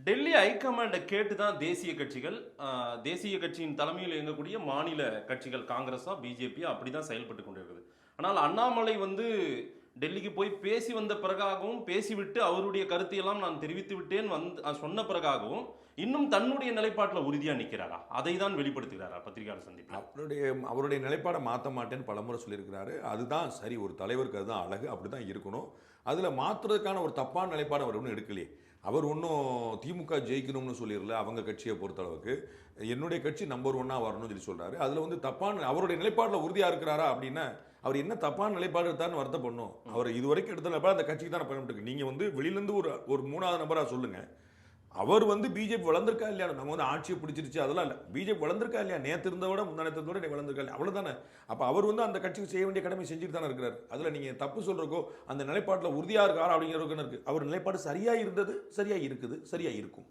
டெல்லி ஹைகமாண்டை கேட்டு தான் தேசிய கட்சிகள் தேசிய கட்சியின் தலைமையில் இயங்கக்கூடிய மாநில கட்சிகள் காங்கிரஸா பிஜேபியா அப்படிதான் செயல்பட்டு கொண்டிருக்குது. ஆனால் அண்ணாமலை டெல்லிக்கு போய் பேசி வந்த பிறகாகவும் பேசிவிட்டு அவருடைய கருத்தையெல்லாம் நான் தெரிவித்து விட்டேன் சொன்ன பிறகாகவும் இன்னும் தன்னுடைய நிலைப்பாட்டில் உறுதியா நிற்கிறாரா? அதை தான் வெளிப்படுத்துகிறாரா பத்திரிகையாளர் சந்திப்பு? அவருடைய நிலைப்பாடை மாற்ற மாட்டேன்னு பலமுறை சொல்லியிருக்கிறாரு. அதுதான் சரி, ஒரு தலைவருக்கு அதுதான் அழகு, அப்படிதான் இருக்கணும். அதுல மாற்றுறதுக்கான ஒரு தப்பான நிலைப்பாடு அவர் ஒன்றும் எடுக்கலையே. அவர் ஒன்றும் திமுக ஜெயிக்கணும்னு சொல்லிடல. அவங்க கட்சியை பொறுத்தளவுக்கு என்னுடைய கட்சி நம்பர் 1 வரணும்னு சொல்லி சொல்றாரு. அதுல தப்பான அவருடைய நிலைப்பாட்டில் உறுதியா இருக்கிறாரா அப்படின்னா அவர் என்ன தப்பான நிலைப்பாடு எடுத்தாருன்னு வருத்தப்படணும். அவர் இதுவரைக்கும் எடுத்த நிலைப்பாடு அந்த கட்சிக்கு தான் பயன்பட்டு. நீங்க வெளியிலேருந்து ஒரு 3வது நபரா சொல்லுங்க. அவர் பிஜேபி வளர்ந்திருக்கா இல்லையா? நம்ம ஆட்சியை பிடிச்சிருச்சு அதெல்லாம் இல்லை. பிஜேபி வளர்ந்திருக்கா இல்லையா? நேற்று இருந்தவிட முந்தானத்தோட நீ வளர்ந்திருக்கா இல்லையா? அவ்வளோதானே. அப்போ அவர் அந்த கட்சிக்கு செய்ய வேண்டிய கடமை செஞ்சுட்டு தானே இருக்கிறார். அதில் நீங்கள் தப்பு சொல்றக்கோ அந்த நிலைப்பாட்டில் உறுதியாக இருக்காரா அப்படிங்கிறதுக்கு இருக்கு. அவர் நிலைப்பாடு சரியா இருந்தது, சரியா இருக்குது, சரியா இருக்கும்.